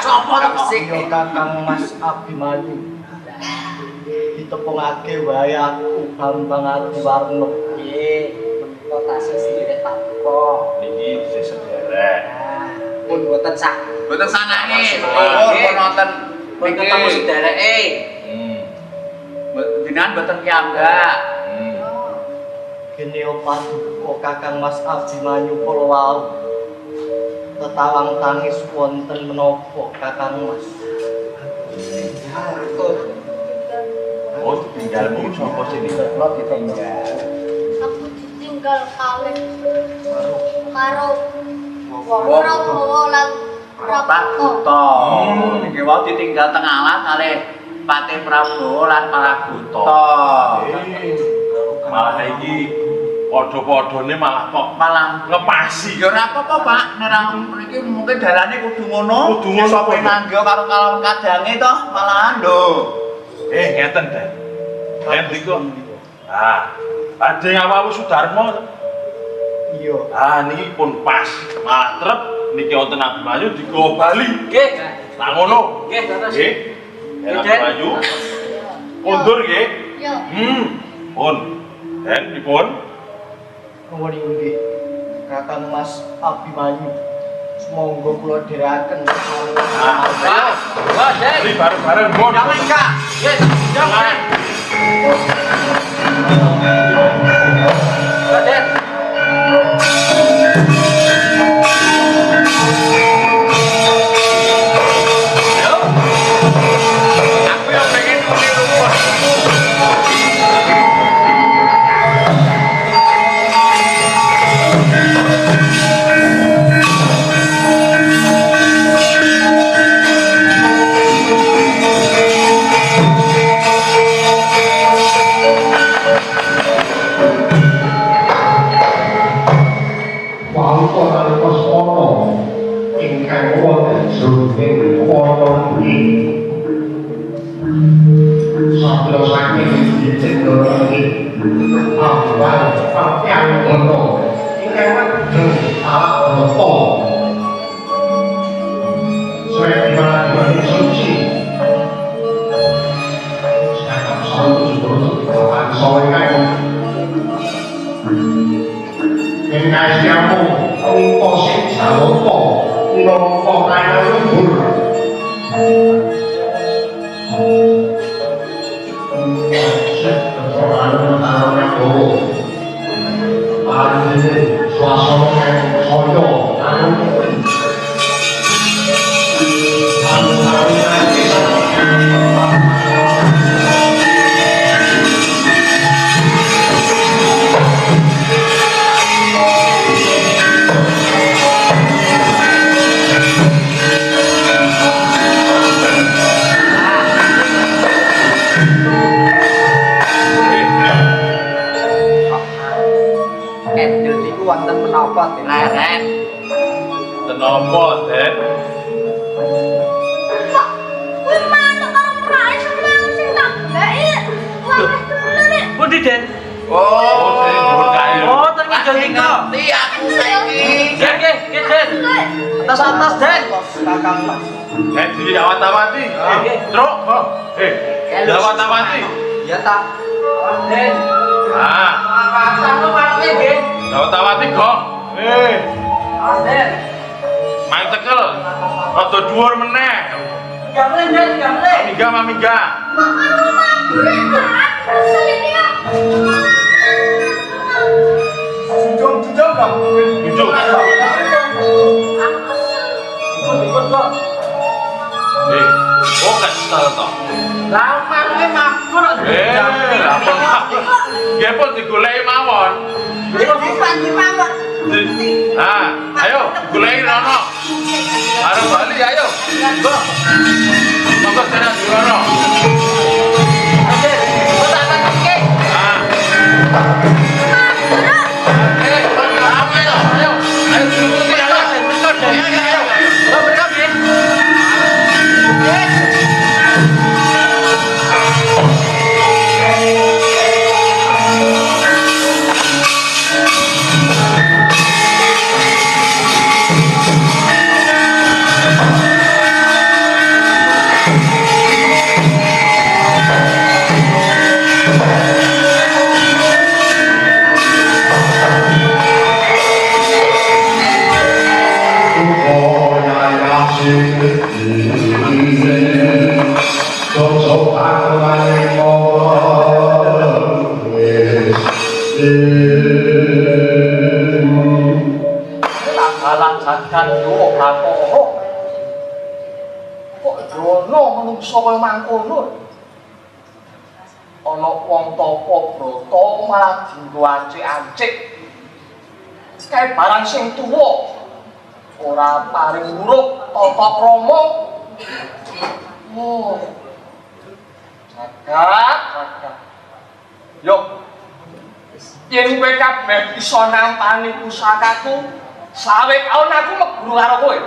Sopo to kok? Yo Kakang Mas Abimanyu. Ditepungake wae aku Bambang Adiwarna. Nggih, menika tasih sederek Pak Duka. Niki sederek. Pun boten sanake. Pun nonton ketemu sedereke. Jenengan boten kiambak. Kene paduka Kakang Mas Abimanyu kala wau. Tetawang tangis wonten menapa Kakang Mas? Oh, tinggalmu sapa sing ditelok ditinggal. Aku ditinggal kalih karo Prabowo lan Pak Buto. Niki wau ditinggal teng alas kalih Patih Prabowo lan Prabuto. Malah iki padha-padhane malah kok ngepasi. Ya ora apa-apa, Pak. Nek mriki mungkin dalane kudu ngono. Kudu ngono Sopo apa, nanggo karo kalon kadange toh malahan lho. Ngeten, Den. Den niku. Badhe ngawawu Sudarmo. Iya. Niki pun pas. Malah trep niki wonten Abimanyu digawa Bali. Nggih. Lah ngono. Nggih, terus. Nggih. Abimanyu. Kondur nggih. Yo. Pun. Den dipun. Nuwun inggih. Kakang Mas Abimanyu. Semonggo kula dherekaken. Wah, Den. Mari bareng-bareng mon. Jangan enggak. Nggih, jangan. Den. Aku yang pengen kulit rumput. Leren. Tenapa, Den? Kuwi manuk karo prae semang sing tak goleki. Wah, dulu nek. Pundi, Den? Oh, sing nggon kae. Oh, ten ngidul nika. Ngerti aku saiki. Nggih, Den. Atas-atas, Den. Kakang Mas. Didawat-dawati. Truk. Dawat-dawati. Ya tak. Den. Sanu manuke nggih. Dawat-dawati kok. Den. Mang tekel. Rada dhuwur meneh. Gamle, Den, gamle. Mamiga. Kok karo mambure kan? Selini kok. Jujung kok. Jujung. Ikut kok. Oh kesel to. Lah manuke mabur kok. Lapor mabur. Nggih pun digoleki mawon. Ayo, goleki rono. Arep bali ayo. Go. Monggo tenan di rono. Oke, kok tak tangke. jagat yo Bathara. Kok jono manungsa kaya mangkono? Ana wong tapa brata malah dienggo ancik-ancik. Kae barang sing tuwa ora paring urip tata krama. Oh. Jagat. Yo. Yen kowe kabeh iso nampani pusakaku, sawe taun aku meguru karo kowe.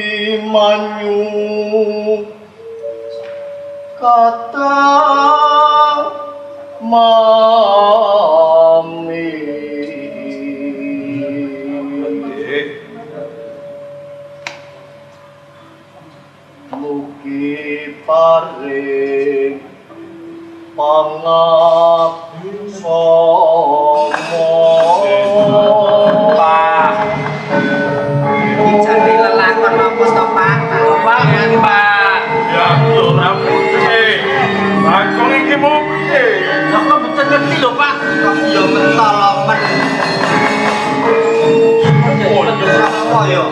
Abimanyu kata mami mugi paring pangaksama Jadi lelakon apa to Pak? Pak. Ya, yo ora putih. Lakon iki mau piye? Lah kok mboten ngerti lho Pak. Kok yo mentolomen. Oh, apa yo?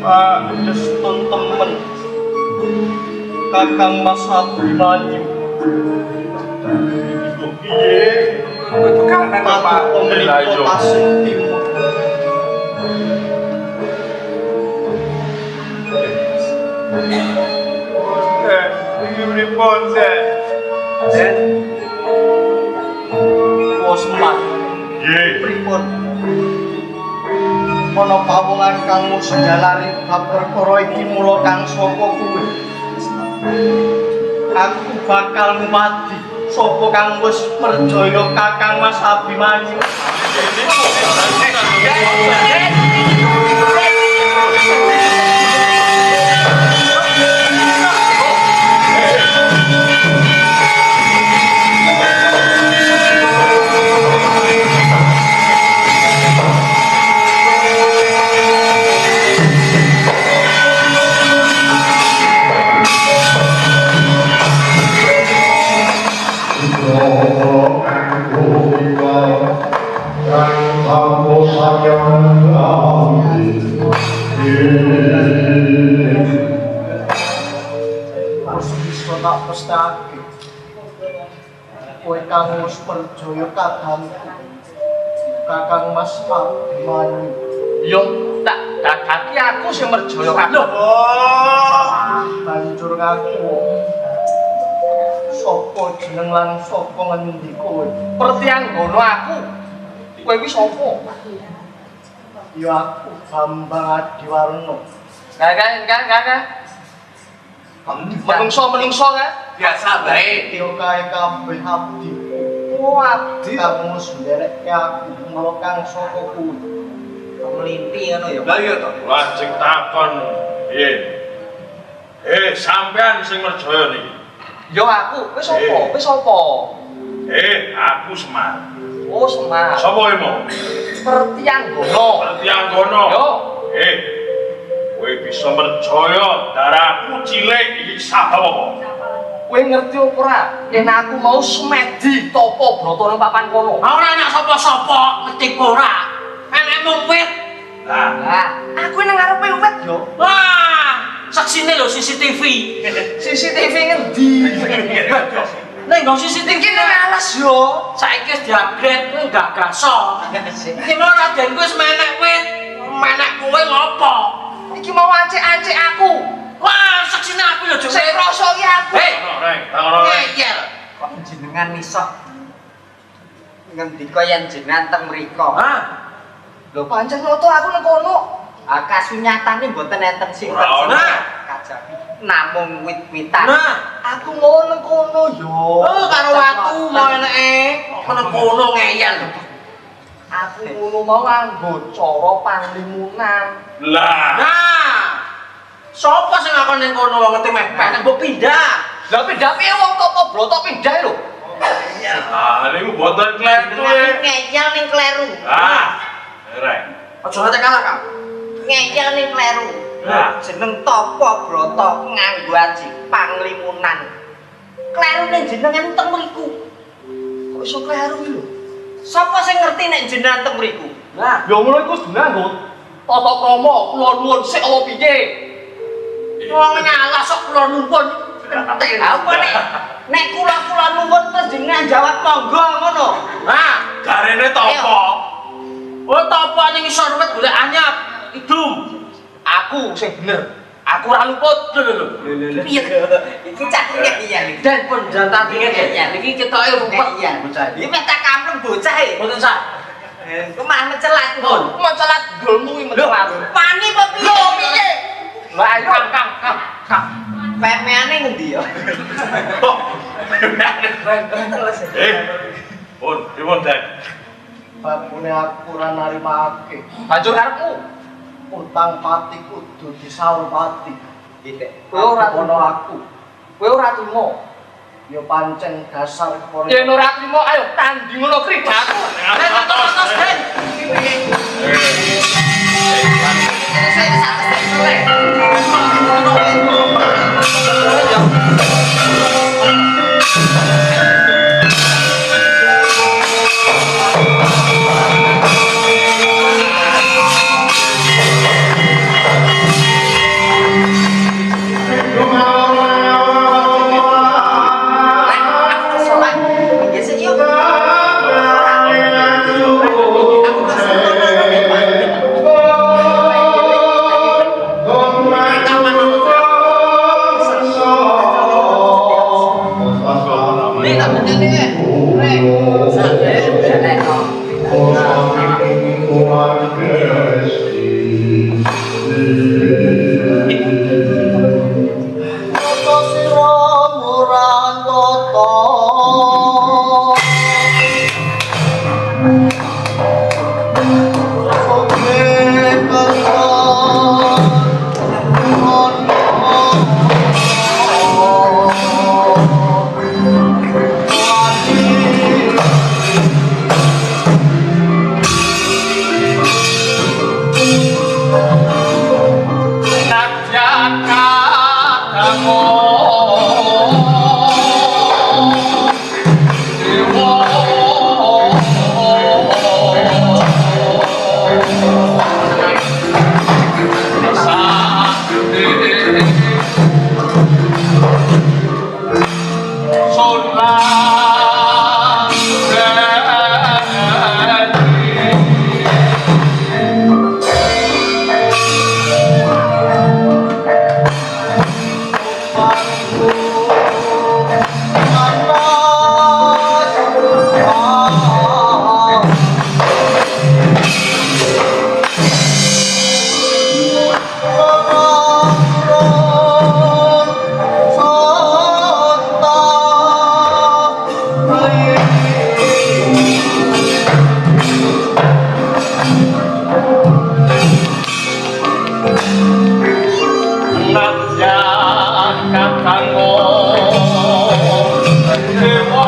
Pak Destun temen Kakang Mas Abimanyu Iku piye? Patu pemerintah Tasik Timur Iki pripun, Sek? Osman Nggih. pripun ana pawongan kang wis njalari bab perkara iki mula kang sapa kuwe aku bakal ngumati sapa kang wis percaya Kakang Mas Abimanyu Sayang mestake. Kowe kang wis percaya kadangku. Kakang Mas Abdimanyu. Yo tak dadaki aku sing merjaya kabeh. Banjur ngaku. Sopo jeneng lan sopo ngendi kowe? Pertiang ngono aku. Kowe iki sapa? Ya aku Bambang Adiwarna. Enggak. Menungso kan? Biasa bae. Yo kae kabeh abdi. Oh, abdi kamu senderekke aku mulo kang saka kuwi. Melinti ngono ya. Lah iya to. Lajeng takon piye? Sampean sing merjaya niki. Yo aku, kowe sapa? Kowe sapa? Aku Semar. Oh, Semar. Sapa emo? Pertianggono. Pertianggono. Yo. Kowe bisa merjaya darahku cilik iki sabab apa? Kowe ngerti ora? Yen aku mau semedi topo broto ning papan kono. Ora nak sapa-sapa ngerti ora. Enekmu wit. Lah, aku nang ngarepe wit yo. Wah, saksine lho CCTV. CCTV ngendi? Ning nggo CCTV Iki nang alas yo. saiki wis di-upgrade kuwi gak gaso. Iki mau radenku wis menek wit. Menek kowe ngopo? Iki mau ancik-ancik aku. Wah, saksine aku lho, Jung. Sing krasa iki aku. Ngeyel. Kok jenengan iso ngendika yen jenengan teng mriko? Hah? Lho pancen noto aku nang kono. Kasunyatane mboten enten sing Ora ana. kajabi. Namung wit-witan. Nah, Aku mau nang kono yo. oh karo watu mau eneke. Kok kono ngeyel. Aku ngono mau nganggo cara panglimunan. Lah, Nah, sapa sing ngakon ning kono wong ngerti mepet nek mbok pindah. Lah pindah piye wong topo broto pindah lho. niku boten kleru. Ngeyel ning kleru. Rek. Aja nganti kalah, Kang. Ngeyel ning kleru. Lah. Jeneng Tapa Brata nganggo aji panglimunan. Klerune jenengan teng mriku. Kok iso kleru iki lho? Sapa sing ngerti nek jenengan teng mriku? Nah, Ya ngono iku sebenarnya nggo tata krama kula nuwun sik apa piye? wong ngalah sok kula numpun. Apa nek kula nuwun terus jenengan jawab monggo ngono. Nah, Garene topo. oh topo ning isor wit golek anyap. Idum. Aku sing bener. Aku ora luput. Lho. Piye? Iki cakune iya nih. Dan pun jantan dingin ya. Iki ketoke rumput. Iya. Bocah. Iki metak kampleng bocah e. Mboten sah. Ku mah mencelat pun. Mencelat golmu iki mencelat. Pani apa piye? Piye? Lah ayo Kang. Pemeane ngendi ya? Pun Dek. Bakune aku ora narimake. Banjur karepmu utang pati kudu disaur pati. Kowe ora ono aku. Kowe ora trimo. Ya pancen dasar kepone. Yen ora trimo ayo tanding ngono kridaku. Tos Den. Nadyan katango dewa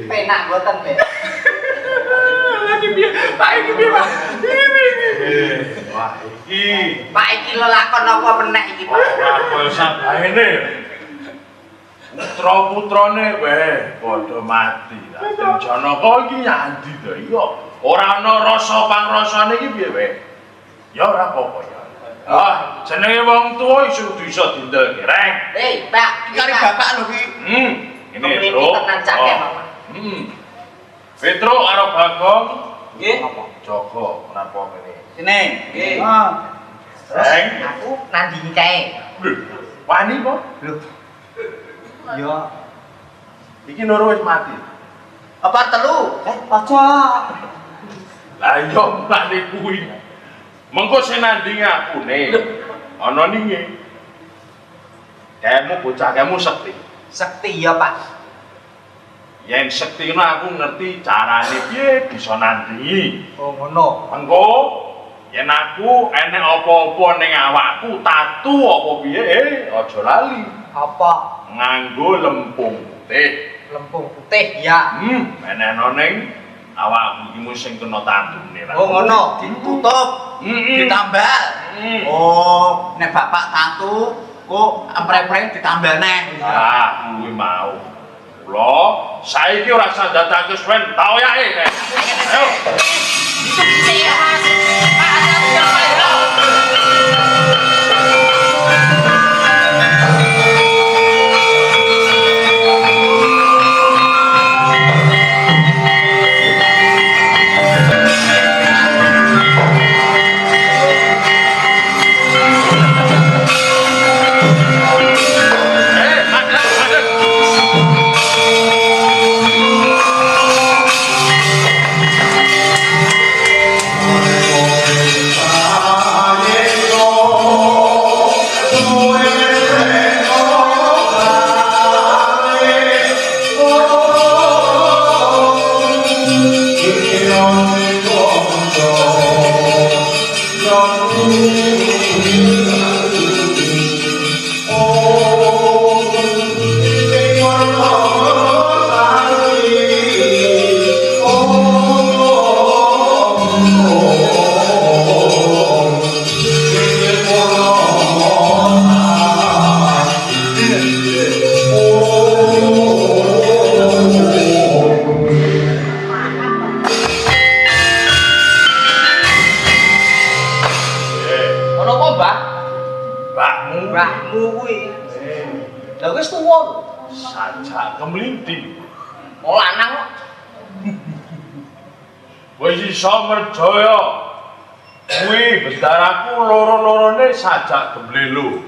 penak mboten, Pak. Lagi piye? Pak iki piye, Pak? Wah, iki Pak iki lelakon apa meneh iki, Pak? apel sabaene. Putra-putrane wae padha mati. Raden Janaka iki nyandi to, iya. Ora ana rasa pangrasane iki piye wae. Ya ora apa-apa ya. Ah, jenenge wong tuwa iso bisa dindelke, Reng. Hei, Pak, Kari bapak lho ki. Ini Mriki Petro. tenan cake, Pak. Petro karo Bagong Nggih. Joko napa ngene. Sini. Nggih. Reng, Aku nandingi kae. wani po? Ya, Iki loro wis mati. Apa telu? aja. Lah iya mlane kuwi. Mengko sing nandingi akune. Ana ninge. Kamu bocah kamu sekti. Sekti ya, Pak. Yen sekti aku ngerti carane piye bisa nandingi. Oh, ngono. Mengko yen aku enek apa-apa ning awakku, tatu apa piye, aja lali. Apa? Nganggo lempung putih. Lempung putih ya. Menehno ning awakmu iki mung sing kena tatune. Oh, ngono. Ditutup, ditambal. Oh, nek bapak tatu kok empreng-empreng ditambal neh. Ah, kuwi mau. Kula saiki ora sandatake suwen, tak oyake. Ayo. Itu bisa ya, Mas. Pak, ada siapa ya? Ada. sajak kemlinting. Wong lanang kok. Wis iso merjaya. Kuwi bendaraku loro-lorone sajak gemblelo.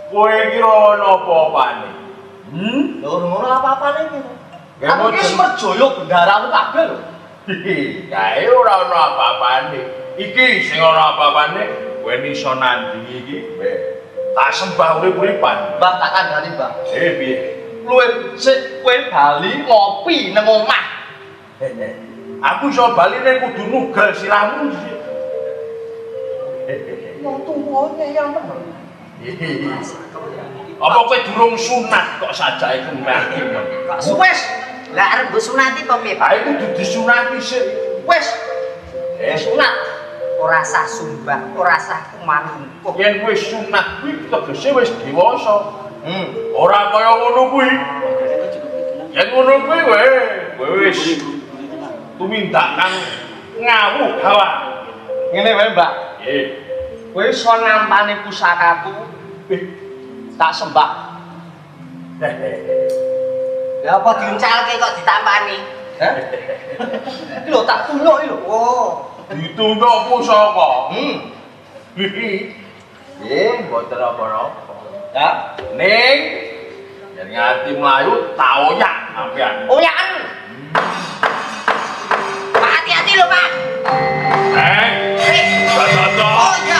Kowe kira ana apa-apane? Lho ngono apa-apane iki? Ya, Aku iki merjaya bendaramu kabeh lho. Kae ora ana apa-apane. Iki sing ana apa-apane, kowe iso nandingi iki, tak sembah urip-uripan. Mbah tak kandhani, Mbah. Piye? Luwih sik kowe bali ngopi nang omah. Aku iso bali nek kudu nugal siramu. Wong tuwane yang temen. Apa kowe durung sunat kok sajake mati? Kok wis. Lah arep mbok sunati to piye, Pak? Ae kudu disunati sik. Wis. Sunat. Ora sah sumbang, ora sah kumanungkuh. Yen wis sunat kuwi tegese wis dewasa. Ora kaya ngono kuwi. Yen ngono kuwi kowe wis tumindak kang ngawuh hawa. Ngene wae, Mbak. Nggih. Kowe iso nampani pusakaku. Tak sembah. Lah apa diuncalke kok ditampani? Hah? Iki lho tak tunuk iki lho. Oh, Dituntuk pusaka. Mboten apa-apa. Ya. Ning yen nganti mlayu tak oyak sampean. oyakan. Pak hati-hati lho, Pak. Dodo. Oh iya.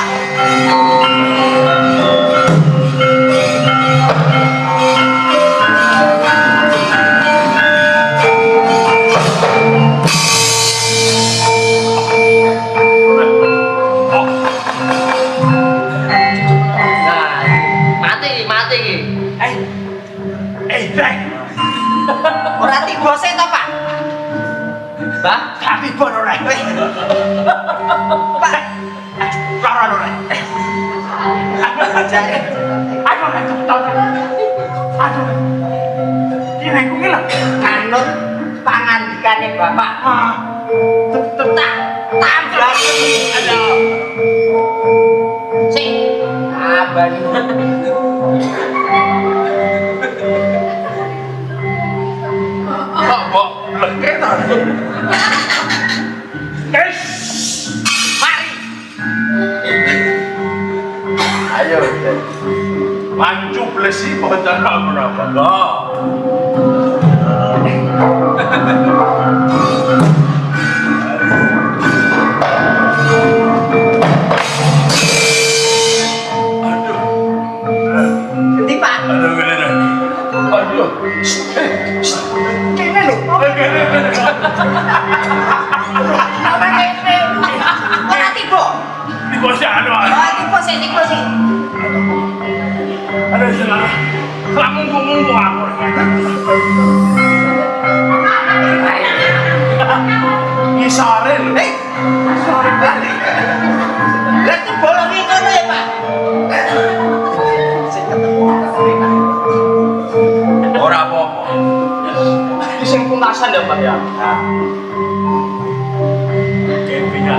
Mati iki. Dek. Ora tiba sik to, Pak? Mbah, Gak tiba ora. Pak, Ora ora. jare. Aduh, aduh. Kira kuwi lho. Anut pangandikane Bapak. Tak tambah. Aduh. Sing abani. Kok mbok leket to? Guys, Mari. ayo. Mancu blesi boten apa-apa. Endi, Pak? Aduh, kene. Aduh. Kene lho. Apa kene? Ora tiba. Tiba sih anu. Oh, tiba sih. Aduh, salah. Lah munggu aku. Isare lho. Sorry balik. Lah tiba lagi kono ya, Pak. Sing ketemu Ora apa-apa. Iki sing pungkasan ya, Mbah ya. Kepinya.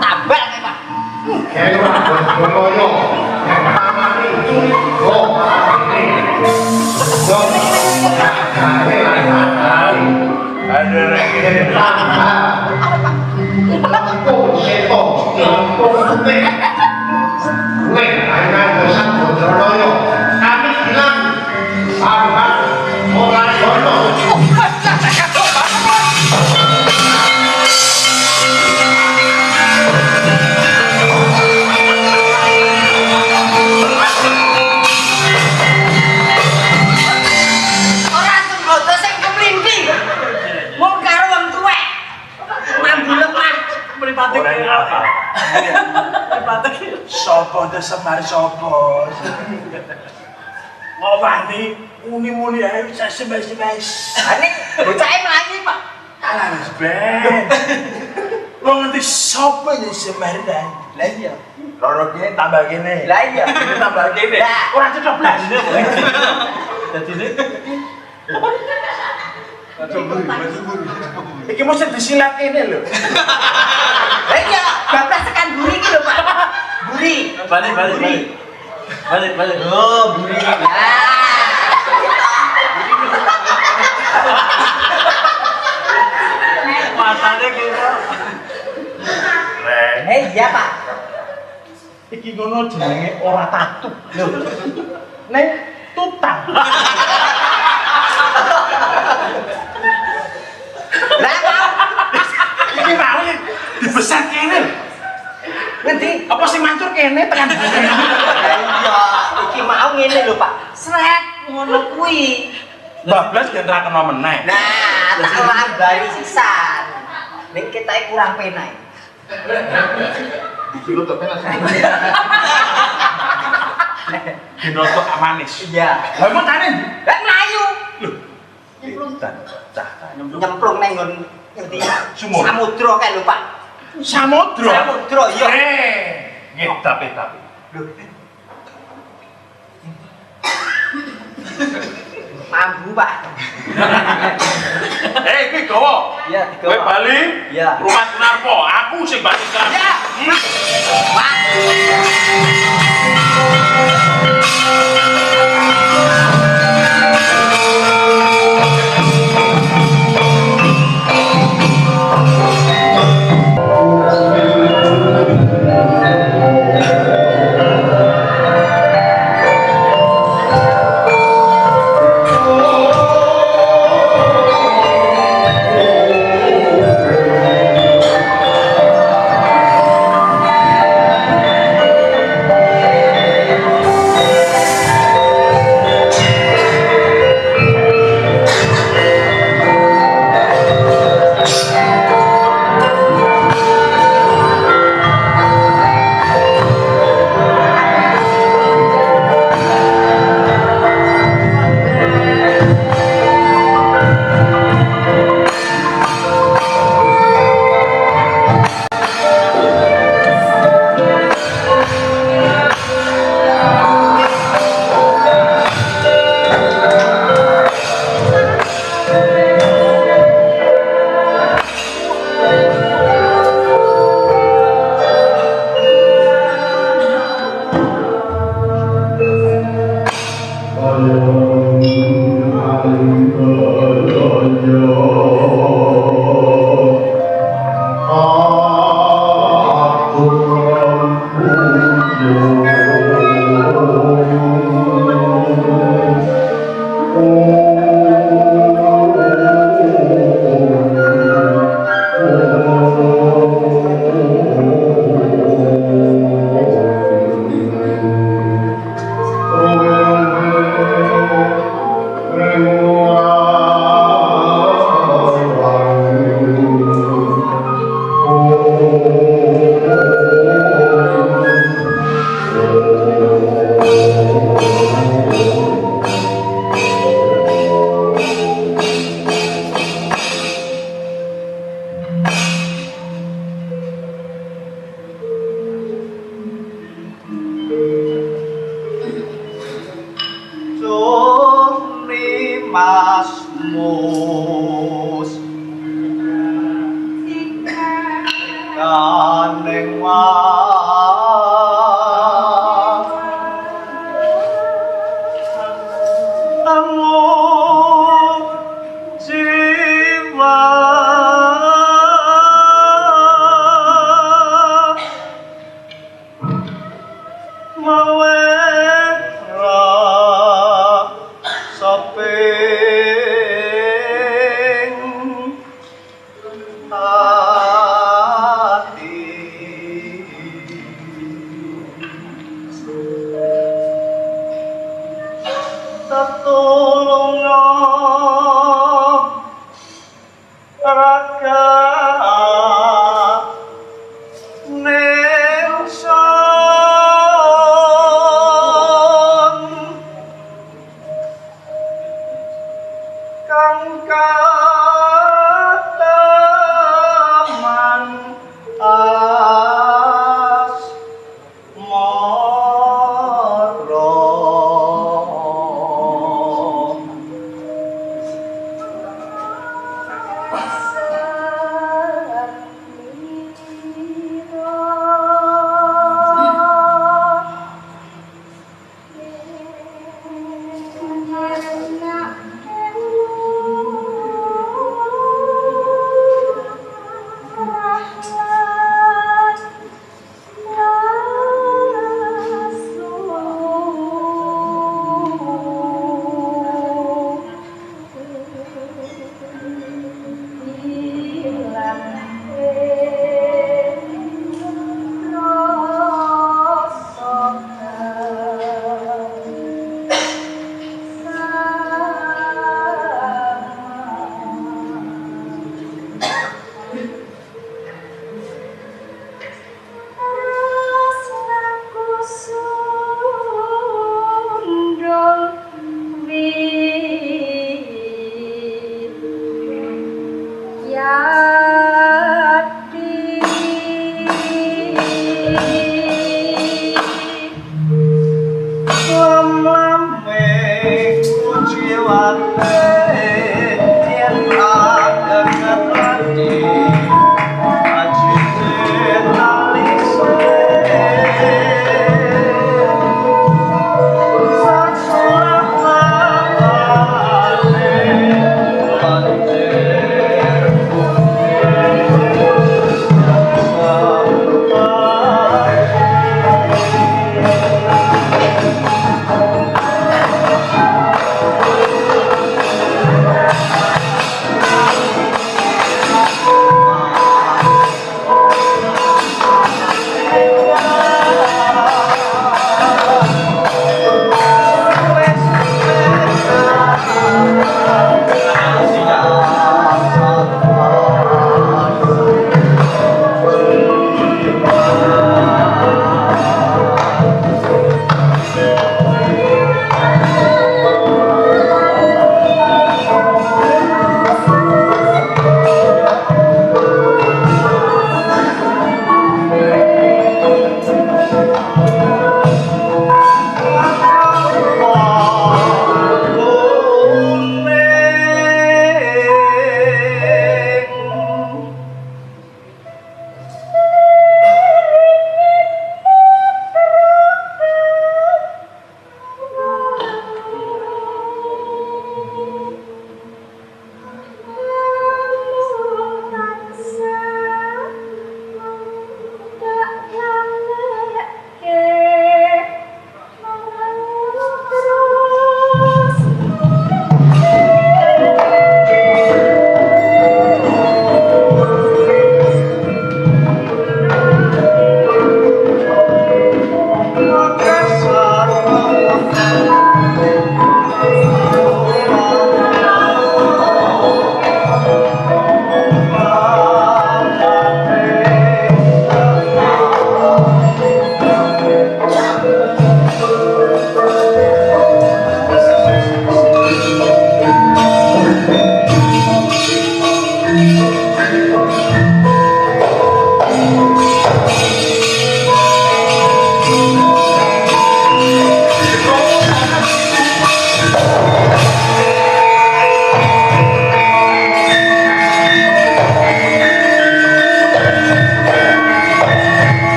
tabak ya, Pak. Ada lagi. Ora tunggu sing kemlindi. Mung karo wong tuwek. Mambu lemah. Orang apa? Sopo tuh semar sopo. Mau wani muni ae bisa sebes-sebes. Ane bocahe mlayu, Pak. Alah wis ben. Lo ngerti sapa yang sembarang? Lah iya. Loro kene tambah kene. Lah iya. Kene tambah kene. Lah. Ora cocok blas. Dadine iki mesti disilat kene lho. Lah iya, bablas tekan buri iki lho, Pak. Buri. Balik. Oh, buri. Matanya gitu. Reng, Iya, Pak. iki ngono jenenge ora tatu. Lho. Ning tutang. Lah, Pak. Iki mau dibesar kene. Ngendi? Apa sing mancur kene tekan kene. Lah iya, iki mau ngene lho, Pak. Sret ngono kuwi. Bablas yen ra kena meneh. Nah, tak lambani sisan. Ning ketoke kurang penak. Disuruh tapi langsung. Dinotok manis. Iya. Lah emang kane ndi? Lah mlayu. Nyemplung cah. Nyemplung nang nggon ngendi? Sumur. Samudra kae lho, Pak. Samudra. Samudra, iya. Nggih, tapi. Lho. Mambu, Pak. Iki gowo. Iya, Kowe bali? Iya. Rumah Sunarpo, aku sing bali kan. Ya. Pak.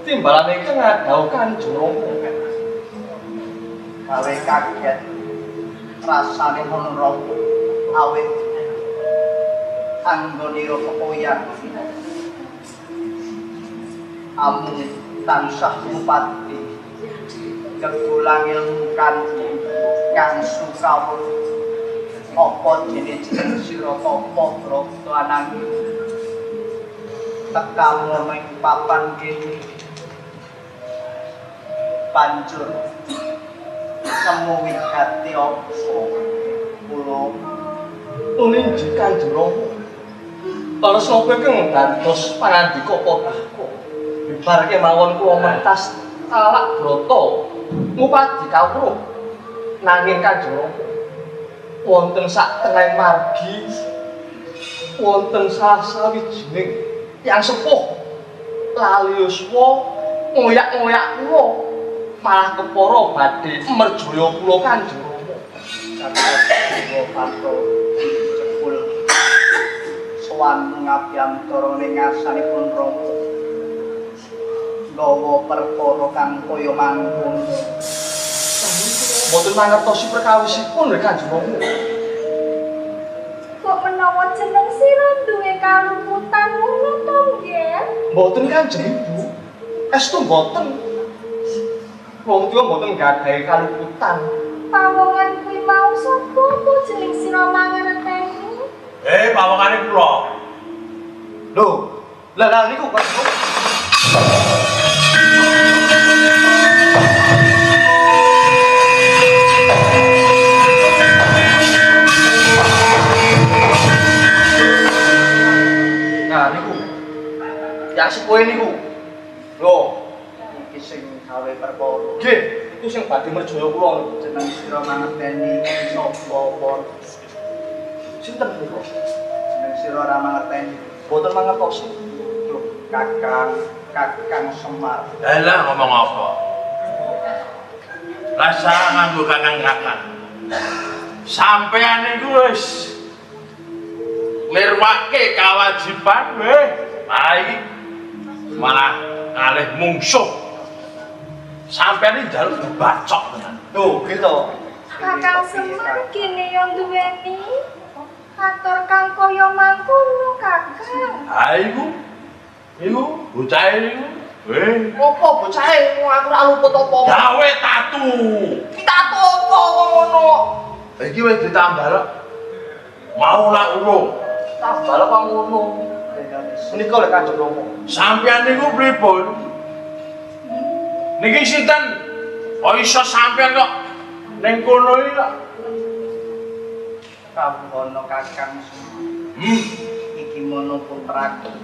Timbalane iki ngadhaukan jorong gawe kaget rasane menro awit anggonira kepoyan amu tansah upati kegulang ilmu kanthi kang sukawur apa jeneng sira apa brata ananging tekamu ning papan kene banjur semu wigati apa kula uninji kanjeng para sapa kang dados pangandika padha bibarke mawon kula mentas talak brata ngupadi kawruh nanging kanjeng wonten sak tengahing margi wonten salah sawijining yang sepuh lali yuswa ngoyak-ngoyak kula malah kepara badhe merjaya kula kanjeng Rama. Kula pato jebul sowan ngabiyantara ning ngarsanipun Rama. Nggawa perkara kang kaya mangkon. Mboten mangertosi perkawisipun lho Kanjeng Rama. Kok menawa jeneng sira duwe kalumputan ngono to nggih? Mboten Kanjeng Ibu. Estu mboten. Wong tuwa mboten gadahi kalumputan. Pawongan kuwi mau sapa to jeneng sira mangerteni? Pawongane kula. Lho, lah niku Kanjeng. Nah niku. Ya sepuhe niku. Lho, iki sing gawe perkara. Nggih, iku sing badhe merjaya kula jeneng sira mangerteni sapa pon. Sinten niku? Jeneng sira ora mangerteni. Boten mangertosi. Lho, Kakang Semar. Lah ngomong apa? Rasa nganggo kakang-kakang. Sampeyan niku wis nglirwake kewajiban weh. Baik. Malah kalih mungsuh. Sampeyan iki njaluk dibacok tenan. Lho, gitu. Kakang Semar kene yo duweni atur kang kaya mangkono Kakang. Ha iku bocah niku. Apa bocahe aku ora luput apa. Gawe tatu. Kita apa ngono. Iki wis ditambal. Mau lak urung. Tambal apa ngono. Menika lek Kanjeng Rama. Sampeyan niku pripun? Niki sinten? Kok iso sampeyan kok ning kono iki kok? Kawono Kakang Semar. Iki mono putraku.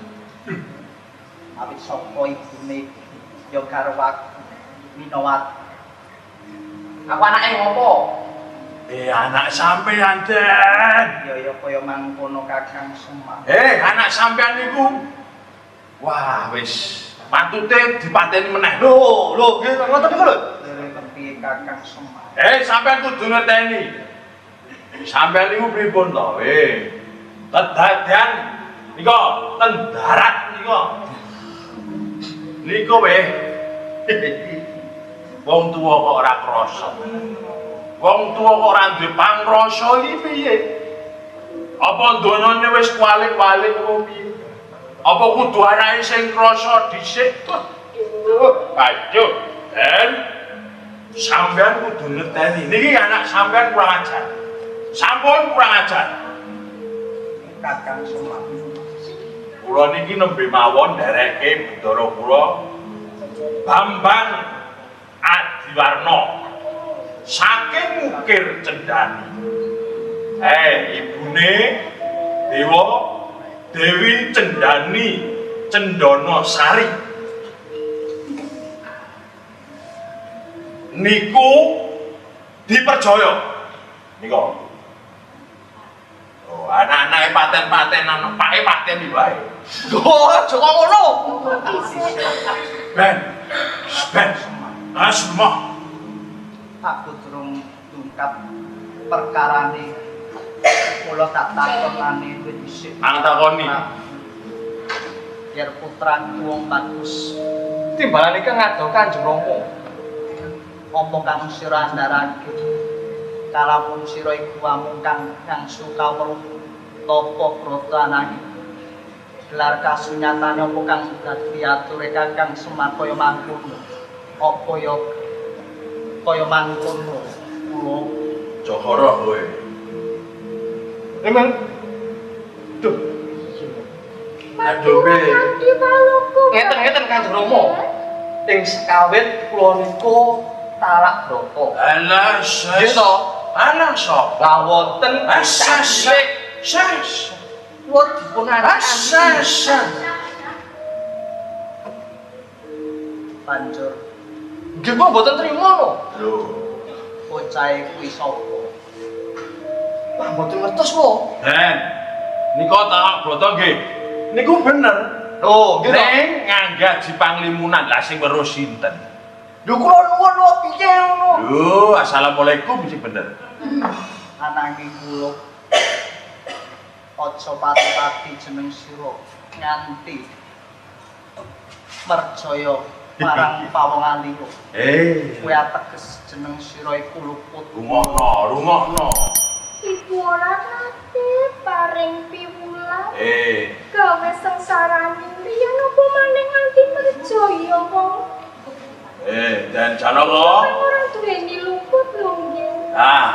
Awit saka ibune ya karo aku Minowati. Aku anake ngopo? Anak sampeyan, Den. Ya kaya mangkono Kakang Semar. Anak sampeyan niku wah wis patute dipateni meneh. Lho, nggih ngoten niku lho. Kepiye Kakang Semar? Sampeyan kudu ngerteni. Sampeyan niku pripun to? Kedadian nika ten darat nika. Niku weh. Wong tuwa kok ora krasa. Wong tuwa kok ora duwe pangrasa iki piye? Apa donane wis kualik-walik apa piye? Apa kudu anake sing krasa dhisik? Ayo, sampeyan kudu ngerteni. Niki anak sampeyan kurang ajar. Sampun kurang ajar. Kakang Semar. Kula niki nembe mawon ndereke Bathara kula Bambang Adiwarna saking Ukir Cendani. Ibune Dewi Cendani Cendana Sari. Niku dipercaya. Nika. Anak-anake paten-patenan, pake paten iki wae. Aja kok ngono. Ben. Asma. Aku durung tungkap perkarane. Kula tak takoni dhisik. Takoni. Biar putraku wong bagus. Timbalan iki ngado Kanjeng Rama. Apa kang sira andharake? Kalamun sira iku amung kang suka weruh tapa brata anake. Gelar kasunyatane apa kang dadi ature Kakang Semar kaya mangkono. Apa ya kaya mangkono. Kula Jokoro kowe. Emang duh. Aduh be. Ngeten Kanjeng Rama. Ing sekawit kula niku talak brata. Alah, Nggih to? Alah sok. Lah wonten Ses. kula dipun anak-anak. Banjur nggih kok mboten trima lho. Lho, Bocahe kuwi sapa? Wah mboten ngertos kok. Den. Nika talak brata nggih. Niku bener. Lho, nggih to. Ning ngangga di panglimunan lah sing weruh sinten? Lho kula nuwun lho piye ngono? Lho, assalamualaikum sing bener. Ananging kula aja pati-pati jeneng sira nganti merjaya marang pawongan liya. Kuwi ateges jeneng sira iku luput. Rungokno. Ibu ora nate paring piwulan. Eh, Gawe sengsarane riyen apa maneh nganti percaya wong. dan Janaka. Ora duweni luput lho nggih. Nah,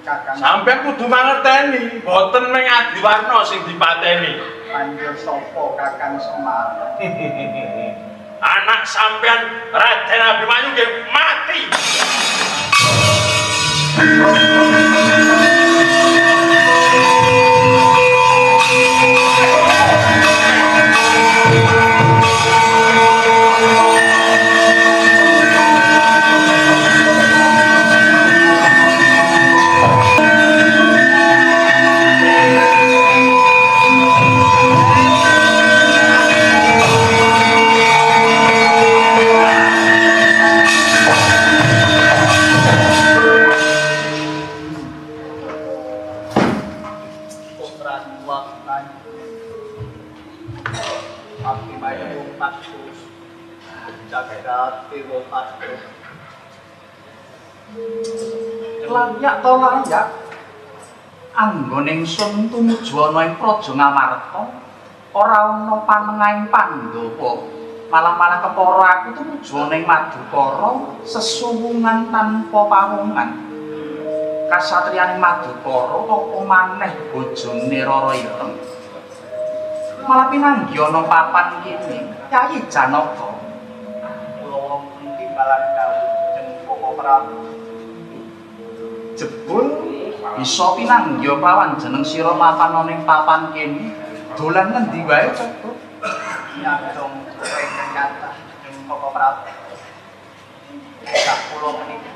Kakang sampeyan kudu mangerteni, boten mung Adiwarna sing dipateni. panjenengan sapa Kakang Semar? Anak sampeyan Raden Abimanyu nggih mati. Tapi mayu bagus. Jagat dewa padu. Layak to layak. Anggoning sun tumuju ana ing Praja Ngamarta, ora ana panengahing Pandhawa. Malah kepara aku tumuju ana ing Madukara, sesuwungan tanpa pawongan. Kasatriyaning Madukara apa maneh bojone Rara Ireng. Malah pinanggi ana papan kene, Kyai Janaka. Kula wonten timbalan kawujeng Koko Prabu. Jebul bisa pinanggi prawan jeneng sira mapan ana ing papan kene, dolan ngendi wae cukup. Nyandong ingkang kathah jeneng Koko Prabu. Sak kula menika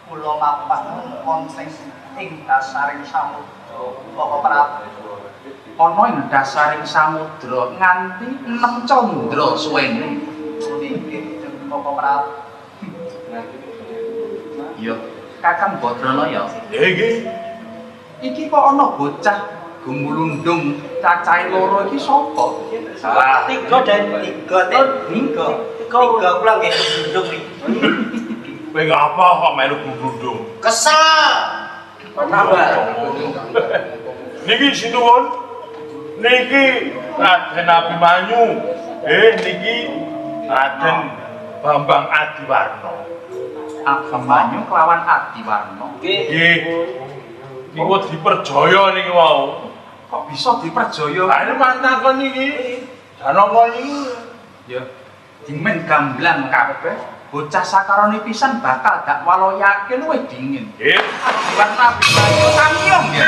kula mapan wonten ing dasaring samudra Koko Prabu. Ana ing dasaring samudra nganti 6 candra suwene. Niki jeneng Koko Prabu. Iya, Kakang Badrana ya. Nggih. Iki kok ana bocah gumulundung cacahe loro iki sapa? Salah. Tiga kula nggih ndung iki. Kowe ngapa kok melu gundung? Kesel. Kenapa? Niki sinuwun. Niki Raden Abimanyu. Niki Raden Bambang Adiwarna. Abimanyu kelawan Adiwarna. Nggih. Niku diperjaya niki wau. Kok bisa diperjaya? Lah ini mantakon niki. Janaka niku. Ya, dimen gamblang kabeh. Bocah sakarone pisan bakal gak walo yakin wis dingin. Nggih. Adiwarna Abimanyu samiyong ya.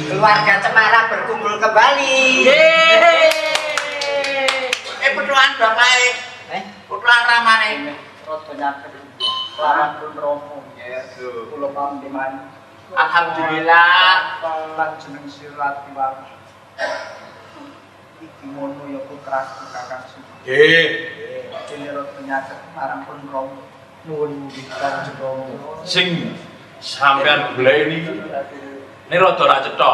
Keluarga Cemara berkumpul kembali. Putulan bapae. Putulan ramane. Rada nyaket. Lawan pun romo. Kula pandiman. Alhamdulillah. Lan jeneng sira Adiwarna. Iki mono ya putraku Kakang Suci. Nggih. Dene rada nyaket marang pun romo. Nuwun nggih Kanjeng Rama. Sing sampean golek niki rada ra cetha.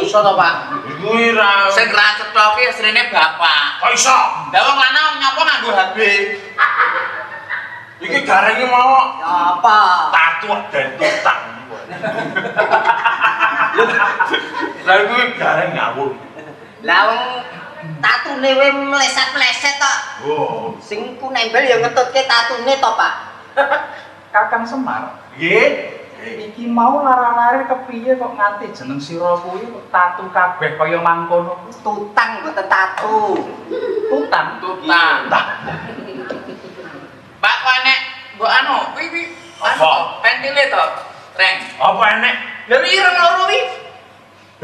Iso to, Pak? Kuwi ra Sing ra cetha ki asline bapak. kok iso. Lah wong lanang nyapa nganggo HP. Iki garenge mau Apa? tatu dan tutang. Lah kuwi gareng ngawur. Lah wong tatune we mlesat-mleset tok. Oh, Sing ku nempel ya ngetutke tatune to, Pak. Kakang Semar, nggih. iki mau lara-lare kepiye kok nganti jeneng sira kuwi tatu kabeh kaya mangkono? Tutang mboten tatu. Tutang. Tutang. Pak kok enek mbok anu kuwi Apa? pentile to, Reng. Apa enek? Lha ireng loro kuwi.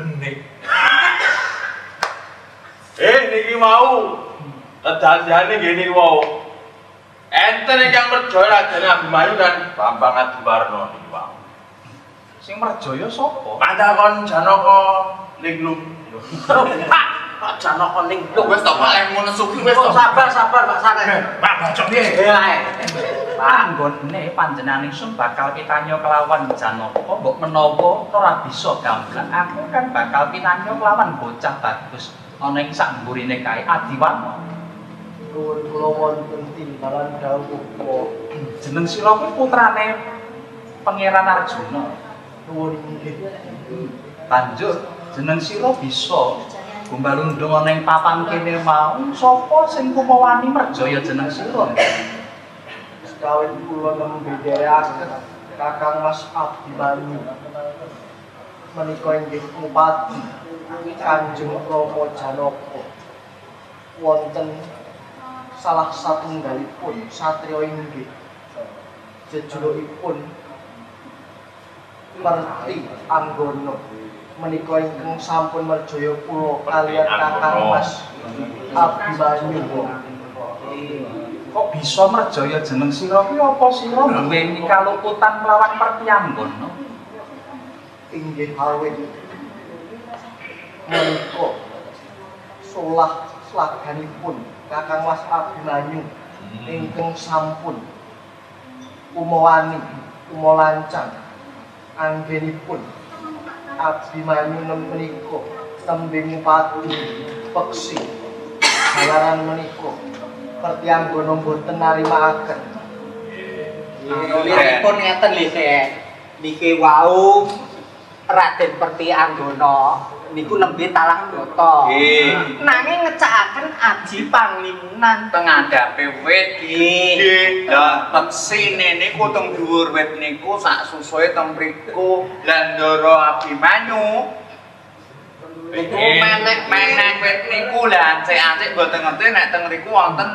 Benik. Niki mau. Kedadiane nggih niki wau. Enten ingkang merjaya Raden Abimanyu dan Bambang Adiwarna niki wae. Sing merjaya sapa? Pandakon Janaka Linglung. Pak Janaka Linglung. Wis to Pak lek ngono suki wis to. Sabar Pak Sanes. Pak bocok piye? Panggone panjenengan ingsun bakal pitanyo kelawan Janaka mbok menawa ora bisa gamblang aku kan bakal pitanyo kelawan bocah bagus ana ing sak mburine kae Adiwarna. Nuwun kula wonten timbalan dawuh Jeneng sira kuwi putrane Pangeran Arjuna. nuwun inggih. Banjur jeneng sira bisa gumbalundung ana ing papan kene mau sapa sing kumawani merjaya jeneng sira. Sekawit kula nembe dherekaken Kakang Mas Abimanyu menika inggih Bupati Kanjeng Rama Janaka wonten salah satunggalipun satriya inggih jejulukipun Merti Anggana menika ingkang sampun merjaya kula kaliyan Kakang Mas Abimanyu. Kok bisa merjaya jeneng sira kuwi apa sira duweni kaluputan mlawan Merti Anggana? Inggih awit menika solah slaganipun Kakang Mas Abimanyu ingkang sampun umawani umalancang anggenipun Abimanyu menika tembe ngupati peksi jalaran menika Merti Anggana boten narimakaken. Liripun ngeten lho niki wau Raden Merti Anggana niku nembe talang nata. Nanging ngecakaken aji panglimunan teng ngadhape wit iki. Lah peksine niku teng dhuwur wit niku sak susuhe teng mriku Landara Abimanyu. Iku menek wit niku lah ancik-ancik mboten ngerti nek teng mriku wonten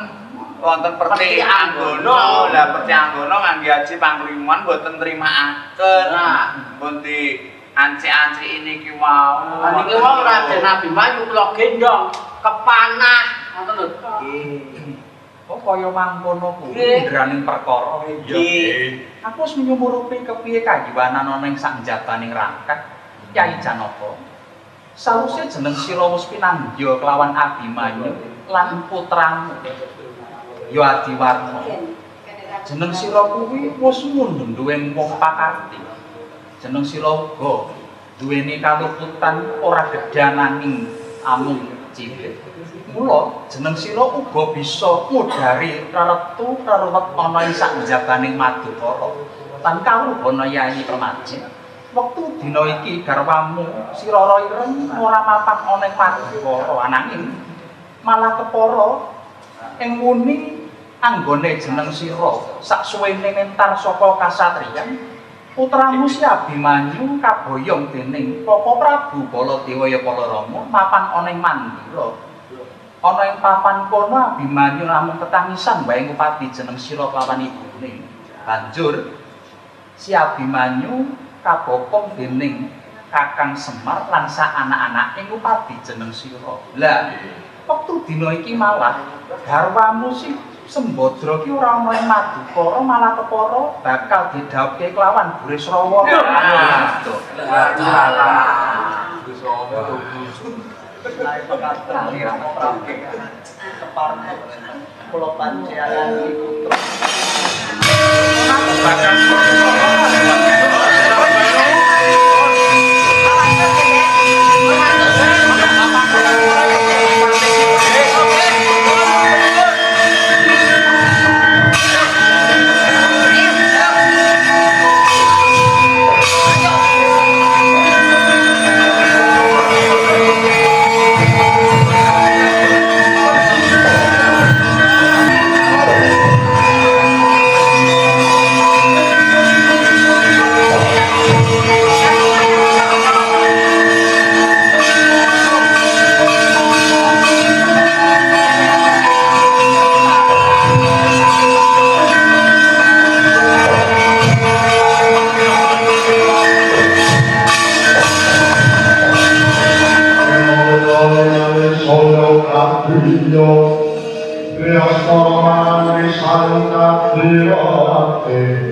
Merti Anggana. Lah Merti Anggana ngangge aji panglimunan mboten nrimakaken. Pun di ancik-ancik niki wau. niki wau Raden Abimanyu kula gendong kepanah ngoten lho. Kok kaya mangkono kuwi ndraning perkara. Nggih. Aku wis nyumurupi kepiye kajiwanan ana ing sak jabaning rangkat Kyai Janaka. Sawise jeneng sira wis pinanggya kelawan Abimanyu lan putramu ya Adiwarna. Jeneng sira kuwi wis mundhun duweni wong pakarti. Jeneng sira uga duweni kaluputan ora gedhe nanging amung cilik. Mula jeneng sira uga bisa ngudari reretu reruwet ana ing sak jabaning Madukara. Lan kawruhana Yayi Permaji. Wektu dina iki garwamu Sirara Ireng ora mapan ana ing Madukara ananging malah kepara ing muni anggone jeneng sira saksuwene mentar saka kasatriyan putramu si Abimanyu kaboyong dening Papa Prabu Baladewaya Palarama mapan ana ing Mandura. Ana ing papan kono Abimanyu namung tetangisan wae ngupati jeneng sira kelawan ibune. Banjur si Abimanyu kabokong dening Kakang Semar lan sak anak-anake ngupati jeneng sira. Lah, wektu dina iki malah garwamu si Sembadra ki ora ana ing Madukara malah kepara bakal didhawuhke kelawan Burisrawa. Kula panjenengan putra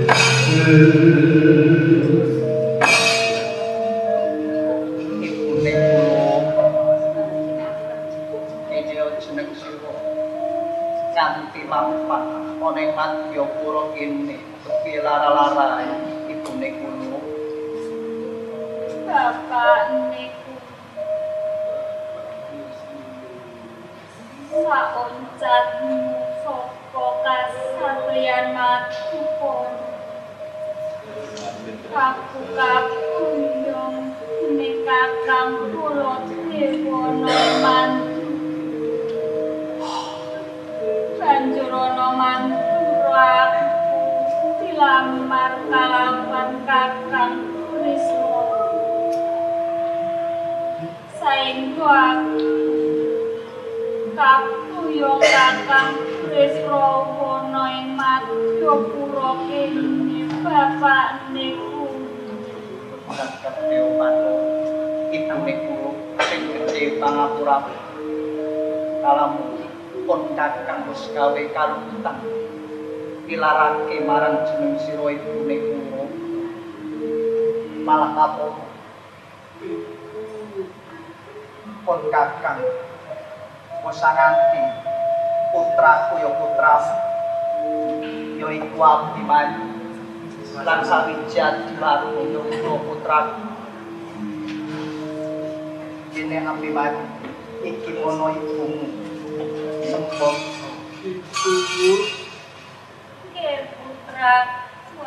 Ibune kula Inyo jeneng sira nganti mapan ana ing Madyapura kene kepiye lara-lara ibune kula Bapak niku saoncatmu saka kasatriyan Madukara Aku kapundhong ning Kakang Baladewana mantu banjur ana mantu aku dilamar kalawan Kakang Krisna saengga aku kapuyung Kakang Krisna wana ing Madyapura kene bapak niku Kadang ibune kula sing gedhe pangapura kalamu pun kakang wis gawe kalutang dilarake marang jeneng sira ibune kula malah apa pun kakang wis nganti putraku ya putramu ya iku Abimanyu lan sawijat dilaku ya putraku dene Abimanyu iki ana ibumu sempon ke putraku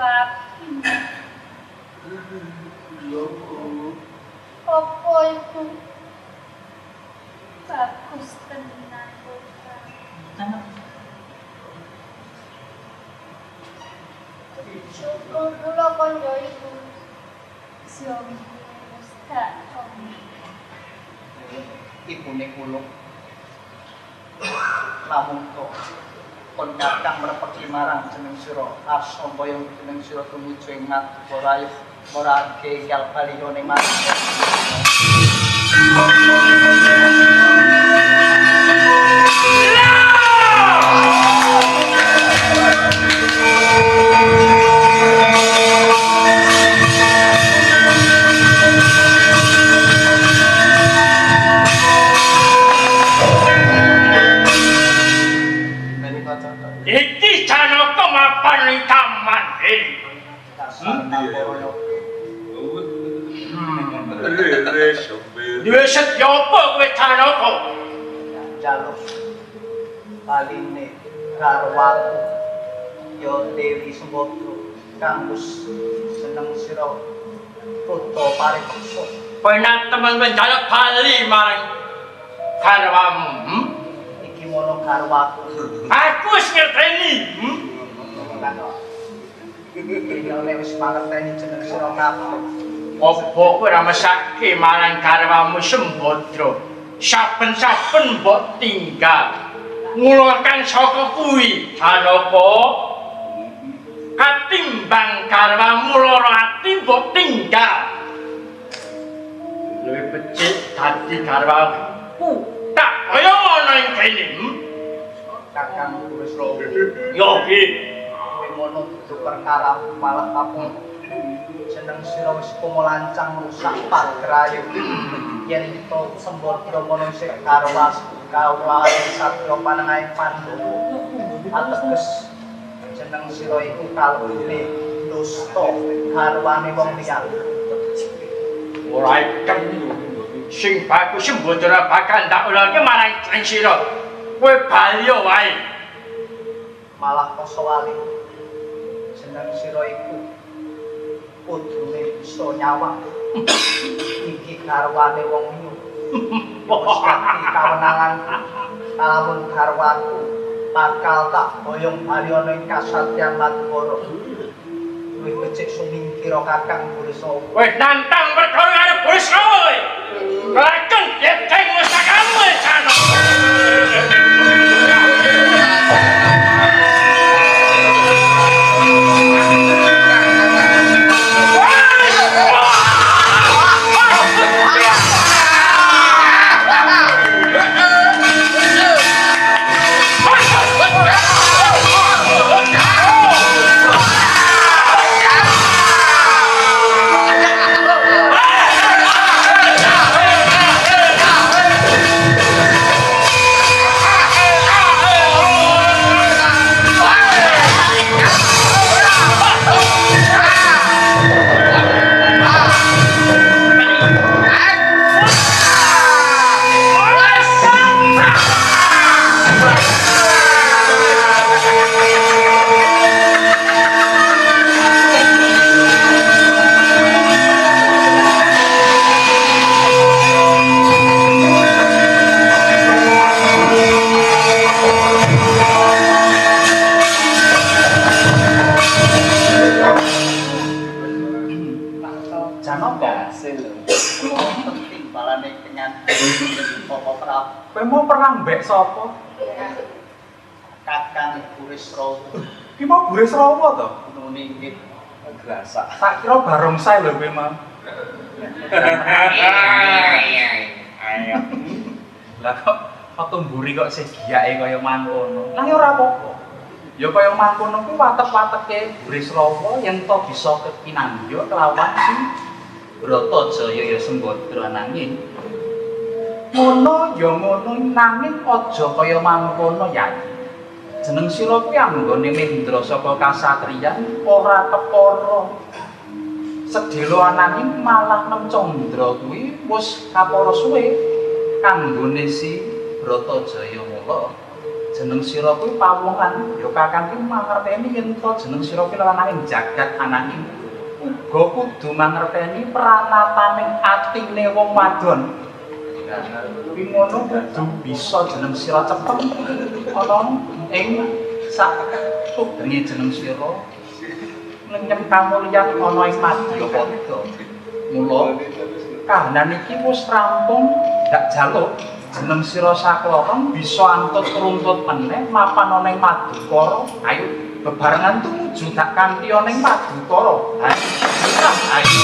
apa itu bagus tenan putra syukur kula kandha ibu sing gak ibune kula lamun kok kon kakang mrepeki marang jeneng sira asamba yang jeneng sira tumuju ing Madyapura morake kal baliyone marang Iki Janaka mapan ning taman iki. Duwe setya apa kowe Janaka? Jaluk baline garwaku ya Dewi Sembadra kang wis seneng sira putra pariksa Penak temen menjaluk bali marang garwamu. iki mono garwaku Aku wis ngerteni. iki oleh wis mangerteni jeneng sira kabeh Apa kowe ora mesake marang garwamu Sembadra? Saben-saben mbok tinggal ngulurkan saka kuwi Janaka katimbang garwamu lara ati mbok tinggal luwih becik dadi garwaku tak kaya ana ing kene kakang wis ro yo iki kowe mono dudu perkara malah apa jeneng sira wis pemolancang rusak pagrayu yen to Sembadra mono sik garwas kawula satya panengahing Pandhawa ateges jeneng sira iku kalune dusta garwane wong liya ora ikem sing bagus Sembadra bakal ndak ulake marang jeneng sira kowe bali wae malah koso wali jeneng sira iku kudune bisa nyawang iki garwane wong liya wis ngerti kawenangan lamun garwaku bakal tak boyong bali ana ing kasatriyan Madyapura luwih becik sumingkira kakang Burisrawa wis nantang perkara karo Burisrawa kelakon yeteng musakamu Janaka lho. Penting balane kenyan apa Prabu. Kowe mau perang mbek sapa? Kakang Burisrawa Ki mau Burisrawa to? nuningkit grasa. Tak kira barongsai lho kowe mau. Lah kok tumburi kok segiyake kaya mangkono. Lah ya ora apa-apa. Ya kaya mangkono kuwi watek-wateke Burisrawa yen to bisa kepinangga kelawan si Bratajaya ya Sembadra nanging ngono ya ngono nanging aja kaya mangkono ya. Jeneng sira kuwi anggone Mendra saka kasatriyan ora kepara. Sedhela ananging malah Nemcandra kuwi wis kapara suwe kanggone si Bratajaya mula. Jeneng sira kuwi pawongan ya kakang ki mangerteni yen to jeneng sira kuwi lananging jagat ananging uga kudu mangerteni pranataning atine wong wadon. Kuwi ngono kudu bisa jeneng sira cepet ana ing sak tudenge jeneng sira nenyem kamulyan ana ing Madyapada. Mula kahanan iki wis rampung dak jaluk jeneng sira sakloron bisa antut runtut meneh mapan ana ing Madukara. Ayo bebarengan tumuju dak kanthi ana ing Madukara. Ayo.